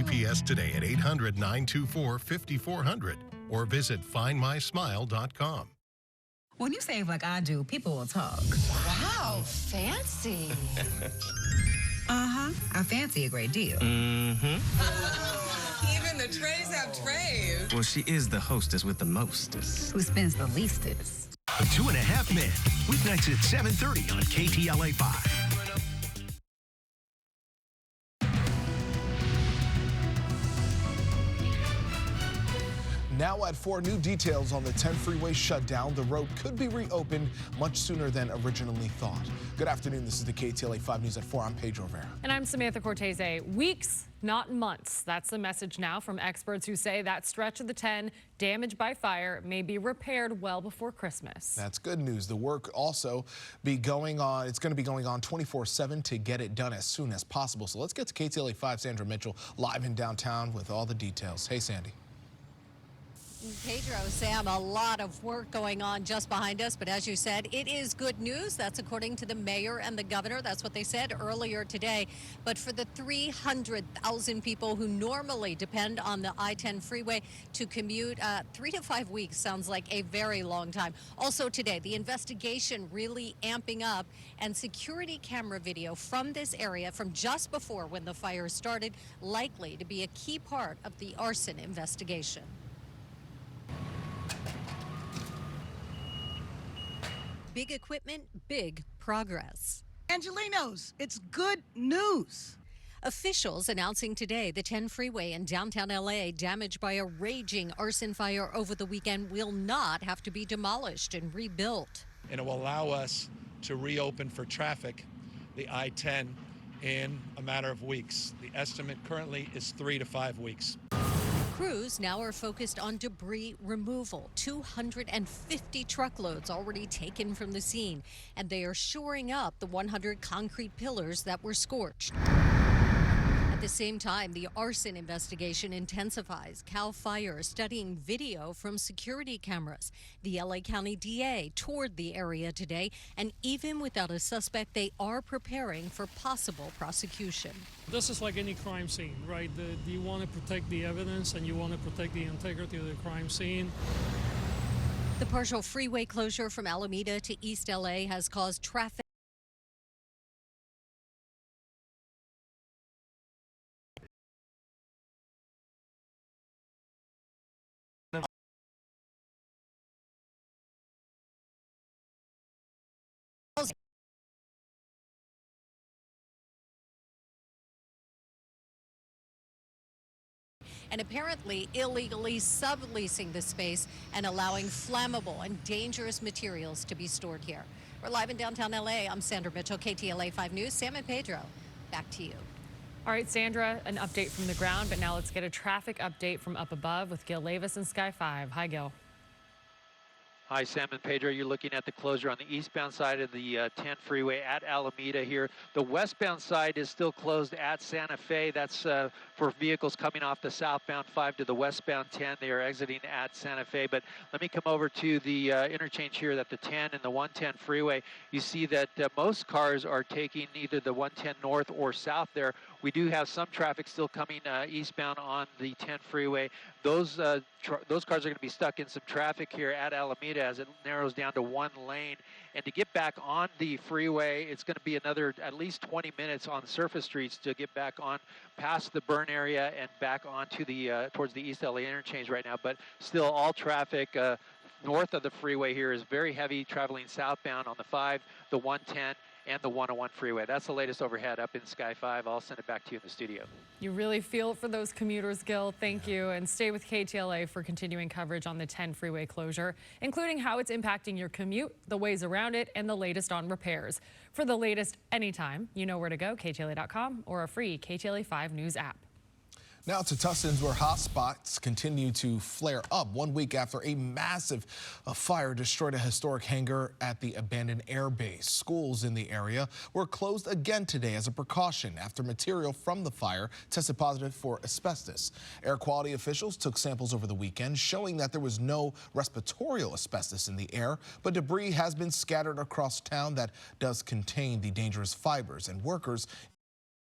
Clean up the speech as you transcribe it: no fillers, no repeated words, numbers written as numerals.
GPS today at 800-924-5400 or visit findmysmile.com. When you save like I do, people will talk. Wow, fancy. Uh-huh. I fancy a great deal. Mm-hmm. Even the trays have trays. Well, she is the hostess with the mostest. Who spends the leastest? The 2.5 Men. Weeknights at 7:30 on KTLA 5. Now at 4, new details on the 10 freeway shutdown. The road could be reopened much sooner than originally thought. Good afternoon. This is the KTLA 5 News at 4. I'm Pedro Vera. And I'm Samantha Cortese. Weeks, not months. That's the message now from experts who say that stretch of the 10 damaged by fire may be repaired well before Christmas. That's good news. The work also be going on. It's going to be going on 24/7 to get it done as soon as possible. So let's get to KTLA 5 Sandra Mitchell live in downtown with all the details. Hey, Sandy. Pedro, Sam, a lot of work going on just behind us, but as you said, it is good news. That's according to the mayor and the governor. That's what they said earlier today. But for the 300,000 people who normally depend on the I-10 freeway to commute, 3 to 5 weeks sounds like a very long time. Also today, the investigation really amping up, and security camera video from this area from just before when the fire started likely to be a key part of the arson investigation. Big equipment, big progress. Angelinos, it's good news. Officials announcing today the 10 freeway in downtown LA damaged by a raging arson fire over the weekend will not have to be demolished and rebuilt. And it will allow us to reopen for traffic the I-10 in a matter of weeks. The estimate currently is 3 to 5 weeks. Crews now are focused on debris removal. 250 truckloads already taken from the scene, and they are shoring up the 100 concrete pillars that were scorched. At the same time, the arson investigation intensifies. CAL FIRE studying video from security cameras. The LA County DA toured the area today, and even without a suspect, they are preparing for possible prosecution. This is like any crime scene, right? You want to protect the evidence and you want to protect the integrity of the crime scene. The partial freeway closure from Alameda to East LA has caused traffic. And apparently illegally subleasing the space and allowing flammable and dangerous materials to be stored here. We're live in downtown LA. I'm Sandra Mitchell, KTLA 5 News. Sam and Pedro, back to you. All right, Sandra, an update from the ground, but now let's get a traffic update from up above with Gil Levis and Sky 5. Hi, Gil. Hi, Sam and Pedro. You're looking at the closure on the eastbound side of the 10 freeway at Alameda here. The westbound side is still closed at Santa Fe. That's for vehicles coming off the southbound 5 to the westbound 10. They are exiting at Santa Fe. But let me come over to the interchange here at the 10 and the 110 freeway. You see that most cars are taking either the 110 north or south there. We do have some traffic still coming eastbound on the 10 freeway. Those cars are going to be stuck in some traffic here at Alameda as it narrows down to one lane. And to get back on the freeway, it's going to be another at least 20 minutes on surface streets to get back on past the burn area and back onto the towards the East LA interchange right now. But still, all traffic north of the freeway here is very heavy, traveling southbound on the 5, the 110, and the 101 freeway. That's the latest overhead up in Sky 5. I'll send it back to you in the studio. You really feel it for those commuters, Gil. Thank you. And stay with KTLA for continuing coverage on the 10 freeway closure, including how it's impacting your commute, the ways around it, and the latest on repairs. For the latest anytime, you know where to go, KTLA.com or a free KTLA 5 News app. Now to Tusson's, where hotspots continue to flare up 1 week after a massive fire destroyed a historic hangar at the abandoned air base. Schools in the area were closed again today as a precaution after material from the fire tested positive for asbestos. Air quality officials took samples over the weekend, showing that there was no respiratory asbestos in the air, but debris has been scattered across town that does contain the dangerous fibers, and workers